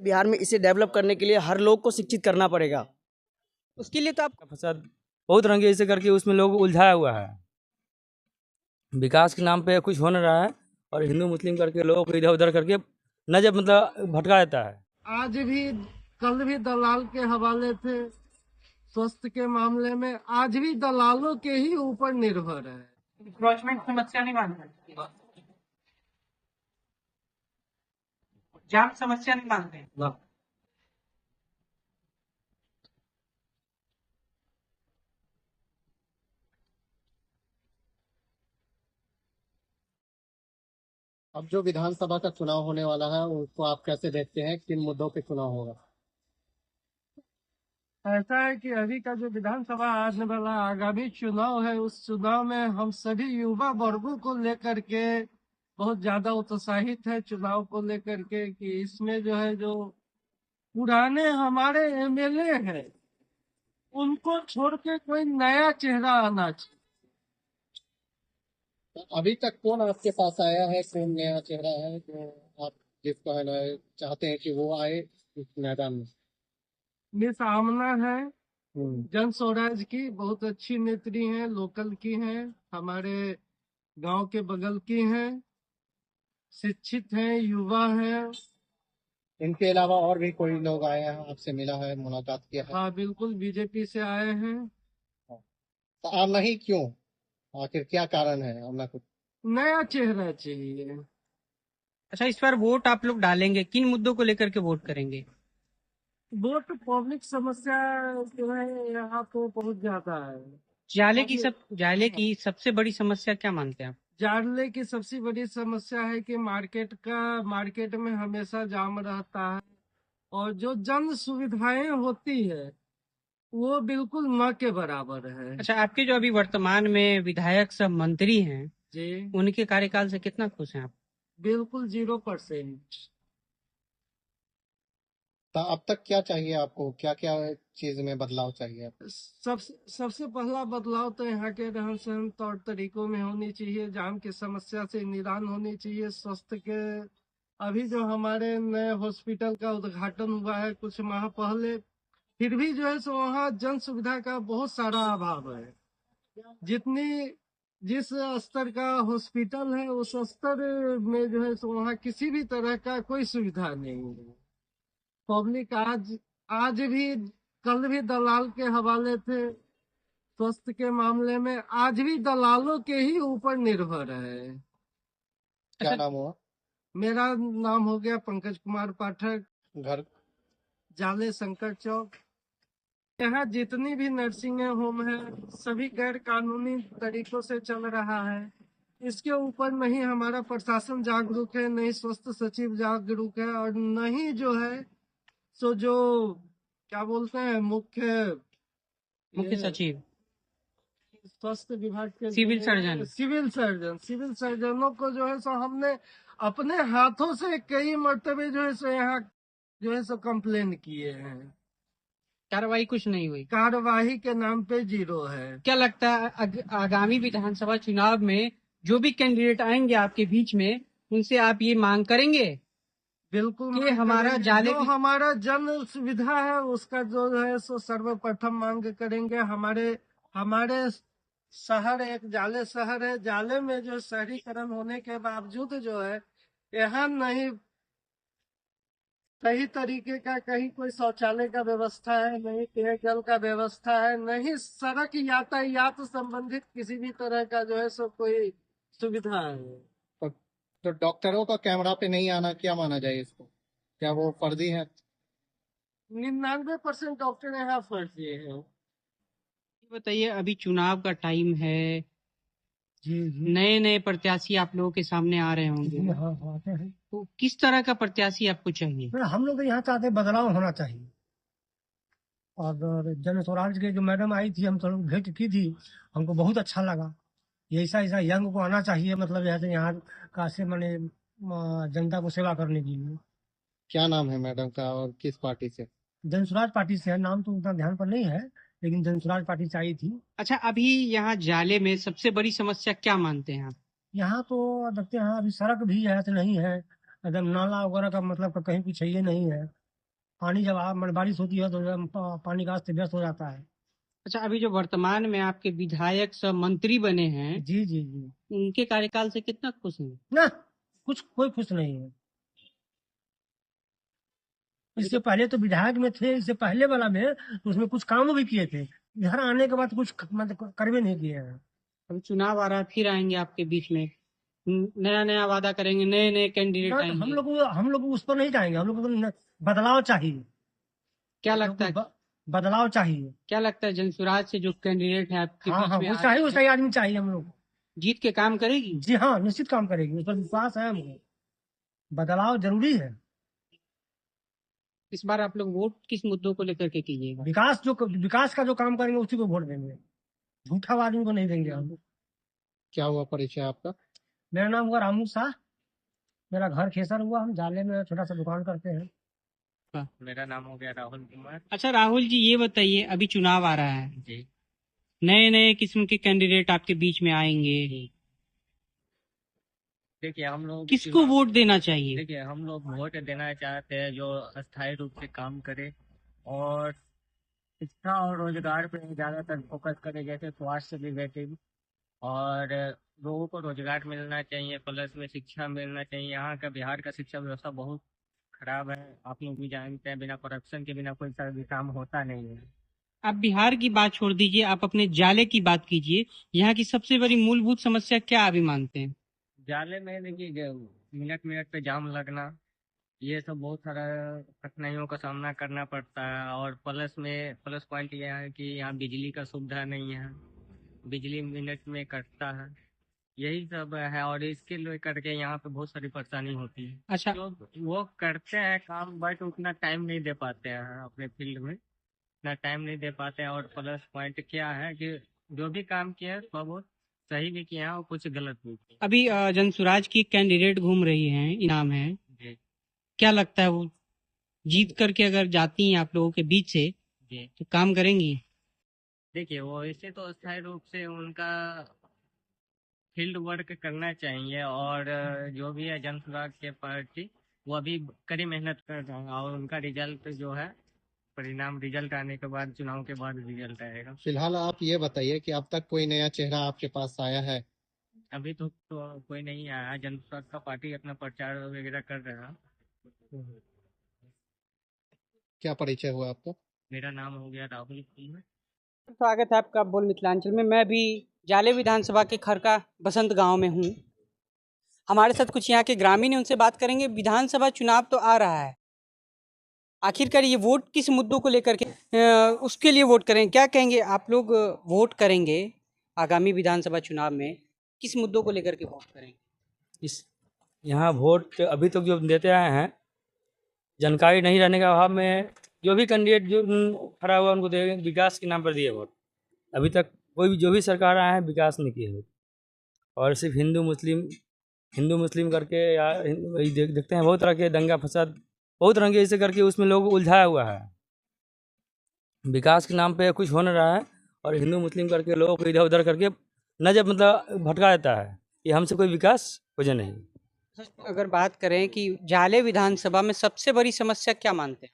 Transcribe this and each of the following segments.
बिहार में इसे डेवलप करने के लिए हर लोग को शिक्षित करना पड़ेगा। उसके लिए तो आप फसाद बहुत रंगे ऐसे करके उसमें लोग उलझाया हुआ है। विकास के नाम पे कुछ हो नहीं रहा है और हिंदू मुस्लिम करके लोगों को इधर उधर करके नजर मतलब भटका देता है। आज भी कल भी दलाल के हवाले थे, स्वास्थ्य के मामले में आज भी दलालों के ही ऊपर निर्भर है। इंक्रोचमेंट समस्या नहीं मानते, जाम समस्या नहीं मानते। अब जो विधानसभा का चुनाव होने वाला है उसको आप कैसे देखते हैं, किन मुद्दों पे चुनाव होगा? ऐसा है कि अभी का जो विधानसभा आने वाला आगामी चुनाव है, उस चुनाव में हम सभी युवा वर्गों को लेकर के बहुत ज्यादा उत्साहित है चुनाव को लेकर के, कि इसमें जो है जो पुराने हमारे एमएलए हैं उनको छोड़ के कोई नया चेहरा आना चाहिए। अभी तक कौन आपके पास आया है, कौन नया चेहरा है जो आप जिसको है ना चाहते हैं कि वो आए इस मैदान में? मिस आमना है, जन स्वराज की बहुत अच्छी नेत्री हैं, लोकल की हैं, हमारे गांव के बगल की हैं, शिक्षित हैं, युवा हैं। इनके अलावा और भी कोई लोग आए हैं, आपसे मिला है, मुलाकात किया है? हाँ बिल्कुल, बीजेपी से आए हैं। तो आना ही क्यों, आखिर क्या कारण है आना? कुछ नया चेहरा चाहिए। अच्छा, इस बार वोट आप लोग डालेंगे, किन मुद्दों को लेकर के वोट करेंगे? वोट पब्लिक समस्या जो है यहाँ तो बहुत ज्यादा है। जाले की सबसे बड़ी समस्या क्या मानते हैं आप? जाड़ले की सबसे बड़ी समस्या है कि मार्केट में हमेशा जाम रहता है, और जो जन सुविधाएं होती है वो बिल्कुल न के बराबर है। अच्छा, आपके जो अभी वर्तमान में विधायक सब मंत्री हैं जी उनके कार्यकाल से कितना खुश हैं आप? बिल्कुल 0%। तो अब तक क्या चाहिए आपको, क्या क्या चीज में बदलाव चाहिए? सबसे पहला बदलाव तो यहाँ के रहन सहन तौर तरीकों में होनी चाहिए, जाम की समस्या से निदान होनी चाहिए, स्वास्थ्य के अभी जो हमारे नए हॉस्पिटल का उद्घाटन हुआ है कुछ माह पहले, फिर भी जो है सो वहाँ जन सुविधा का बहुत सारा अभाव है। जिस स्तर का हॉस्पिटल है उस स्तर में जो है सो वहाँ किसी भी तरह का कोई सुविधा नहीं है। पब्लिक आज भी कल भी दलाल के हवाले थे, स्वास्थ्य के मामले में आज भी दलालों के ही ऊपर निर्भर है। क्या नाम हुआ? मेरा नाम हो गया पंकज कुमार पाठक, घर जाले शंकर चौक। यहाँ जितनी भी नर्सिंग होम है सभी गैर कानूनी तरीकों से चल रहा है। इसके ऊपर नहीं हमारा प्रशासन जागरूक है, नहीं स्वास्थ्य सचिव जागरूक है, और नहीं जो है सो जो क्या बोलते हैं मुख्य सचिव, स्वास्थ्य विभाग के सिविल सर्जन। सिविल सर्जनों को जो है सो हमने अपने हाथों से कई मर्तबे जो है सो यहाँ जो है सो कंप्लेन किए हैं, कार्रवाई कुछ नहीं हुई। कार्यवाही के नाम पे 0 है। क्या लगता है आगामी विधानसभा चुनाव में जो भी कैंडिडेट आएंगे आपके बीच में, उनसे आप ये मांग करेंगे? बिल्कुल कि हमारा जाले जो हमारा जन सुविधा है उसका जो है सो सर्वप्रथम मांग करेंगे। हमारे शहर एक जाले शहर है, जाले में जो शहरीकरण होने के बावजूद जो है यहाँ नहीं सही तरीके का कहीं कोई शौचालय का व्यवस्था है, नहीं पेयजल का व्यवस्था है, नहीं सड़क यातायात संबंधित किसी भी तरह का जो है सो कोई सुविधा है। तो डॉक्टरों का कैमरा पे नहीं आना क्या माना जाए इसको, क्या वो फर्जी है? 99% डॉक्टर यहाँ फर्जी है। बताइए, अभी चुनाव का टाइम है, नए नए प्रत्याशी आप लोगों के सामने आ रहे होंगे। हाँ आते हैं। तो किस तरह का प्रत्याशी आपको चाहिए? हम लोग यहाँ चाहते बदलाव होना चाहिए, और जन स्वराज के जो मैडम आई थी हम तो भेंट की थी, हमको बहुत अच्छा लगा। ये ऐसा ऐसा यंग को आना चाहिए, मतलब जैसे यहाँ का से मैंने जनता को सेवा करने के लिए। क्या नाम है मैडम का और किस पार्टी से? जन स्वराज पार्टी से है, नाम तो उतना ध्यान पर नहीं है, लेकिन जन स्वराज पार्टी से आई थी। अच्छा, अभी यहाँ जाले में सबसे बड़ी समस्या क्या मानते हैं आप? यहाँ तो देखते हैं अभी सड़क भी है तो नहीं है, एकदम नाला वगैरह का मतलब कहीं कुछ ये नहीं है। पानी जब बारिश होती है तो पानी का अस्त व्यस्त हो जाता है। अच्छा, अभी जो वर्तमान में आपके विधायक सब मंत्री बने हैं, जी जी जी। उनके कार्यकाल से कितना खुश हैं? ना, कुछ कोई खुश नहीं है। इससे पहले तो विधायक में थे, इससे पहले वाला में तो उसमें कुछ काम भी किए थे, इधर आने के बाद कुछ मतलब करवे नहीं किए हैं। अभी चुनाव आ रहा है, फिर आएंगे आपके बीच में, नया नया वादा करेंगे, नए नए कैंडिडेट ना, आएंगे। हम लोग उस पर नहीं जाएंगे, हम लोग को बदलाव चाहिए। क्या लगता है, बदलाव चाहिए। क्या लगता है जनसुराज से जो कैंडिडेट है आपके हाँ बीच हाँ, में वो आ चाहिए, रही वो है, सही आदमी चाहिए हम लोग। जीत के काम करेगी? जी हाँ, निश्चित काम करेगी, उस पर विश्वास है हमको। बदलाव जरूरी है। इस बार आप लोग वोट किस मुद्दों को लेकर के कीजिएगा? विकास का जो काम करेंगे उसी को वोट देंगे, झूठा आदमी को नहीं देंगे हम। क्या हुआ परिचय आपका? मेरा नाम हुआ रामू शाह, मेरा घर खेसर हुआ, हम जाले में छोटा सा दुकान करते हैं। मेरा नाम हो गया राहुल कुमार अच्छा राहुल जी, ये बताइए, अभी चुनाव आ रहा है, जी। नए नए किस्म के कैंडिडेट आपके बीच में आएंगे, देखिए हम लोग किसको वोट देना चाहिए? देखिए हम लोग वोट देना चाहते हैं जो अस्थायी रूप से काम करे और शिक्षा और रोजगार पे ज्यादातर फोकस करे, जैसे स्वास्थ्य से रिलेटेड, और लोगों को रोजगार मिलना चाहिए, प्लस में शिक्षा मिलना चाहिए। यहाँ का बिहार का शिक्षा व्यवस्था बहुत खराब है, आप लोग भी जानते हैं, बिना करप्शन के बिना कोई सा भी काम होता नहीं है। आप बिहार की बात छोड़ दीजिए, आप अपने जाले की बात कीजिए। यहाँ की सबसे बड़ी मूलभूत समस्या क्या अभी मानते हैं? जाले में देखिए मिनट मिनट पे जाम लगना, ये सब बहुत सारा कठिनाइयों का सामना करना पड़ता है। और प्लस पॉइंट ये है कि यहाँ बिजली का सुविधा नहीं है, बिजली मिनट में कटता है, यही सब है। और इसके लेकर के यहाँ पे बहुत सारी परेशानी होती है। अच्छा, जो वो करते हैं काम, बट उतना टाइम नहीं दे पाते हैं अपने फील्ड में, उतना टाइम नहीं दे पाते हैं। और प्लस पॉइंट क्या है कि जो भी काम किया है थोड़ा बहुत सही भी किया है और कुछ गलत भी किया अभी जनसुराज की कैंडिडेट घूम रही हैं, इनाम है, जी क्या लगता है वो जीत करके अगर जाती हैं आप लोगों के बीच से जी। तो काम करेंगी? देखिए वो ऐसे तो अस्थायी रूप से उनका फील्ड वर्क करना चाहिए, और जो भी है जन सुराग के पार्टी वो अभी कड़ी मेहनत कर रहा है, और उनका रिजल्ट जो है, परिणाम रिजल्ट आने के बाद, चुनाव के बाद रिजल्ट आएगा। फिलहाल आप ये बताइए कि अब तक कोई नया चेहरा आपके पास आया है? अभी तो कोई नहीं आया, जन सुराग का पार्टी अपना प्रचार वगैरह कर रहा है। क्या परिचय हुआ आपका? मेरा नाम हो गया राहुल कुमार। स्वागत है आपका बोल मिथिलांचल में। मैं भी जाले विधानसभा के खरका बसंत गांव में हूं। हमारे साथ कुछ यहाँ के ग्रामीण हैं, उनसे बात करेंगे। विधानसभा चुनाव तो आ रहा है, आखिरकार ये वोट किस मुद्दों को लेकर के उसके लिए वोट करें, क्या कहेंगे आप लोग? वोट करेंगे आगामी विधानसभा चुनाव में, किस मुद्दों को लेकर के वोट करेंगे? इस यहाँ वोट अभी तक जो देते आए हैं, जानकारी नहीं रहने के अभाव में जो भी कैंडिडेट जो खड़ा हुआ उनको दे, विकास के नाम पर दिए वोट। अभी तक कोई भी जो भी सरकार आया है विकास नहीं किए वोट, और सिर्फ हिंदू मुस्लिम करके या वही देखते हैं, बहुत तरह के दंगा फसाद बहुत रंगे ऐसे करके उसमें लोग उलझाया हुआ है। विकास के नाम पे कुछ हो नहीं रहा है, और हिंदू मुस्लिम करके लोगों को इधर उधर करके नजर मतलब भटका देता है कि हमसे कोई विकास वजह नहीं। अगर बात करें कि जाले विधानसभा में सबसे बड़ी समस्या क्या मानते हैं?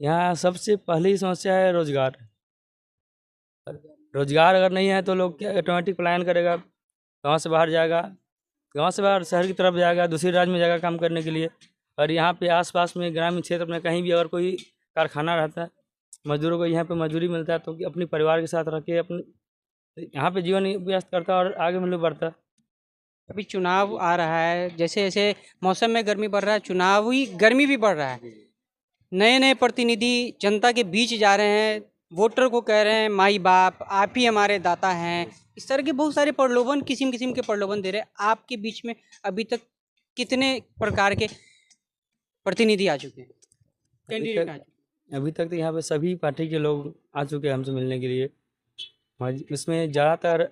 यहाँ सबसे पहली समस्या है रोजगार। रोजगार अगर नहीं है तो लोग क्या ऑटोमेटिक पलायन करेगा, गांव से बाहर जाएगा, गांव से बाहर शहर की तरफ जाएगा, दूसरे राज्य में जाएगा काम करने के लिए। और यहाँ पे आसपास में ग्रामीण क्षेत्र में कहीं भी अगर कोई कारखाना रहता है, मजदूरों को यहाँ पे मजदूरी मिलता है, तो अपने परिवार के साथ रह के अपने यहाँ पे जीवन व्यस्त करता है और आगे मतलब बढ़ता है। अभी चुनाव आ रहा है, जैसे जैसे मौसम में गर्मी बढ़ रहा है, चुनावी गर्मी भी बढ़ रहा है। नए नए प्रतिनिधि जनता के बीच जा रहे हैं, वोटर को कह रहे हैं माई बाप, आप ही हमारे दाता हैं, इस तरह के बहुत सारे प्रलोभन, किस्म किस्म के प्रलोभन दे रहे हैं। आपके बीच में अभी तक कितने प्रकार के प्रतिनिधि आ चुके हैं, कैंडिडेट आ चुके हैं? अभी तक तो यहाँ पे सभी पार्टी के लोग आ चुके हैं हमसे मिलने के लिए। इसमें ज़्यादातर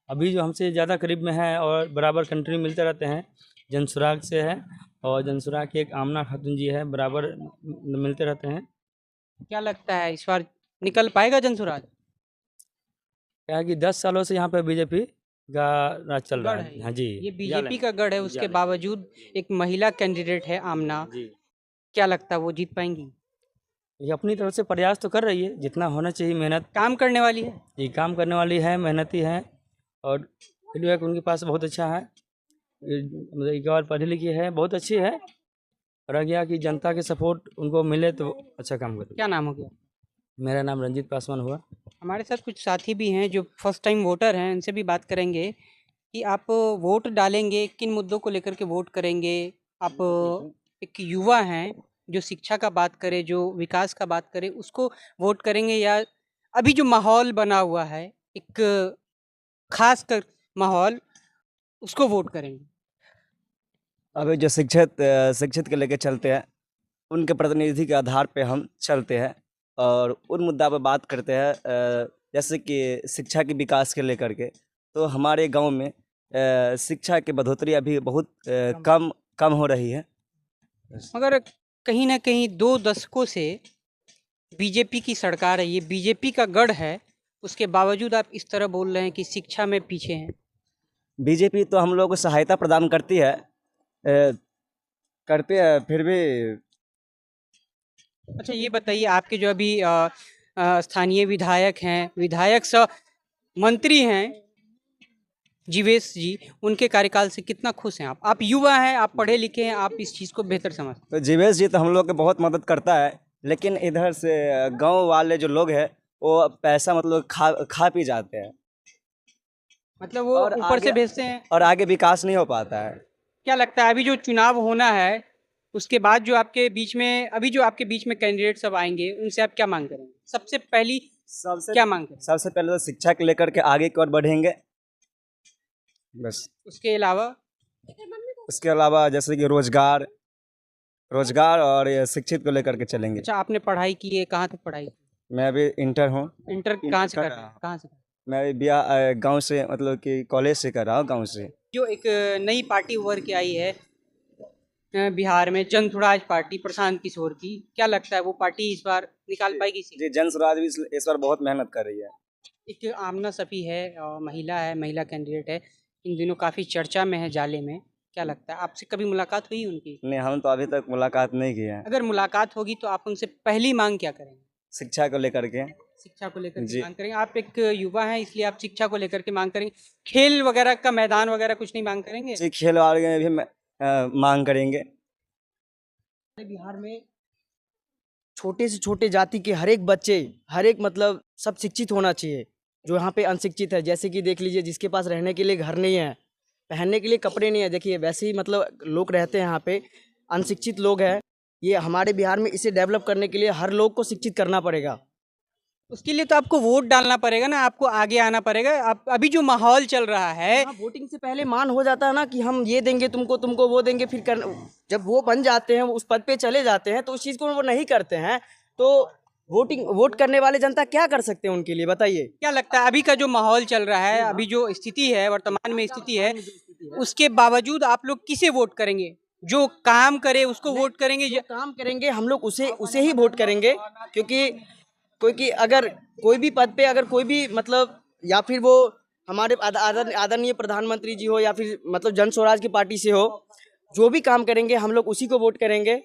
अभी जो हमसे ज़्यादा करीब में है और बराबर कंट्री मिलते रहते हैं, जनसुराग से है, और जनसुराग की एक आमना खातून जी है, बराबर मिलते रहते हैं। क्या लगता है इस बार निकल पाएगा जनसुराज? क्या है कि 10 सालों से यहाँ पे बीजेपी का राज चल रहा गढ़ है। है हाँ जी, ये बीजेपी का गढ़ है, उसके बावजूद एक महिला कैंडिडेट है आमना, जी। क्या लगता है वो जीत पाएंगी? ये अपनी तरफ से प्रयास तो कर रही है, जितना होना चाहिए मेहनत। काम करने वाली है। ये काम करने वाली है, मेहनती है और फीडबैक उनके पास बहुत अच्छा है। मतलब एक बार पढ़ी लिखी है, बहुत अच्छी है। और गया कि जनता के सपोर्ट उनको मिले तो अच्छा काम करें। क्या नाम हो गया? मेरा नाम रंजीत पासवान हुआ। हमारे साथ कुछ साथी भी हैं जो फर्स्ट टाइम वोटर हैं, उनसे भी बात करेंगे कि आप वोट डालेंगे, किन मुद्दों को लेकर के वोट करेंगे। आप एक युवा हैं जो शिक्षा का बात करें, जो विकास का बात करें, उसको वोट करेंगे, या अभी जो माहौल बना हुआ है एक खास कर माहौल, उसको वोट करेंगे? अभी जो शिक्षित के लेके चलते हैं, उनके प्रतिनिधि के आधार पे हम चलते हैं और उन मुद्दा पर बात करते हैं। जैसे कि शिक्षा के विकास के लेकर के, तो हमारे गांव में शिक्षा की बढ़ोतरी अभी बहुत कम हो रही है। मगर कहीं ना कहीं 2 दशकों से बीजेपी की सरकार है, ये बीजेपी का गढ़ है, उसके बावजूद आप इस तरह बोल रहे हैं कि शिक्षा में पीछे हैं। बीजेपी तो हम लोग को सहायता प्रदान करती है, करते हैं फिर भी। अच्छा ये बताइए, आपके जो अभी स्थानीय विधायक हैं, विधायक सह मंत्री हैं जीवेश जी, उनके कार्यकाल से कितना खुश हैं आप? युवा हैं, आप पढ़े लिखे हैं, आप इस चीज़ को बेहतर समझते हैं। तो जीवेश जी तो हम लोग के बहुत मदद करता है, लेकिन इधर से गांव वाले जो लोग हैं वो पैसा मतलब खा पी जाते हैं, मतलब वो और ऊपर से आगे- भेजते हैं। और आगे विकास नहीं हो पाता है। क्या लगता है अभी जो चुनाव होना है, उसके बाद जो आपके बीच में अभी जो आपके बीच में कैंडिडेट सब आएंगे, उनसे आप क्या मांग करेंगे? सबसे पहली क्या मांग करेंगे? सबसे पहले तो शिक्षा को लेकर के आगे की ओर बढ़ेंगे, बस। उसके अलावा जैसे कि रोजगार और ये शिक्षित को लेकर के चलेंगे। अच्छा, आपने पढ़ाई की है, कहाँ तक पढ़ाई? मैं अभी इंटर हूँ। इंटर कहाँ से कर रहे हैं? कहाँ से? मैं अभी गांव से, मतलब कि कॉलेज से कर रहा हूँ, गांव से। जो एक नई पार्टी उभर के आई है बिहार में, जन स्वराज पार्टी प्रशांत किशोर की, क्या लगता है वो पार्टी इस बार निकाल पाएगी सीट? जी, जन स्वराज भी इस बार बहुत मेहनत कर रही है। एक आमना सफी है, महिला है, महिला कैंडिडेट है, इन दिनों काफ़ी चर्चा में है जाले में। क्या लगता है आपसे कभी मुलाकात हुई उनकी? नहीं, हम तो अभी तक मुलाकात नहीं की है। अगर मुलाकात होगी तो आप उनसे पहली मांग क्या करेंगे? शिक्षा को लेकर के। शिक्षा को लेकर के जी। मांग करेंगे। आप एक युवा हैं, इसलिए आप शिक्षा को लेकर के मांग करेंगे। खेल वगैरह का मैदान वगैरह कुछ नहीं मांग करेंगे? जी, खेल वाले भी मांग करेंगे। बिहार में छोटे से छोटे जाति के हर एक बच्चे, हर एक मतलब सब शिक्षित होना चाहिए। जो यहाँ पे अनशिक्षित है, जैसे कि देख लीजिए, जिसके पास रहने के लिए घर नहीं है, पहनने के लिए कपड़े नहीं है, देखिए वैसे ही मतलब लोग रहते हैं यहाँ पे, अनशिक्षित लोग हैं। ये हमारे बिहार में, इसे डेवलप करने के लिए हर लोग को शिक्षित करना पड़ेगा। उसके लिए तो आपको वोट डालना पड़ेगा ना, आपको आगे आना पड़ेगा। आप अभी जो माहौल चल रहा है, वोटिंग से पहले मान हो जाता है ना कि हम ये देंगे तुमको वो देंगे, फिर जब वो बन जाते हैं, उस पद पे चले जाते हैं, तो उस चीज़ को वो नहीं करते हैं, तो वोट करने वाले जनता क्या कर सकते हैं उनके लिए, बताइए। क्या लगता है अभी का जो माहौल चल रहा है, अभी जो स्थिति है, वर्तमान में स्थिति है, उसके बावजूद आप लोग किसे वोट करेंगे? जो काम करे उसको वोट करेंगे? जो काम करेंगे हम लोग उसे ही वोट करेंगे, क्योंकि अगर कोई भी पद पे, अगर कोई भी मतलब, या फिर वो हमारे आदरणीय प्रधानमंत्री जी हो, या फिर मतलब जन स्वराज की पार्टी से हो, जो भी काम करेंगे हम लोग उसी को वोट करेंगे।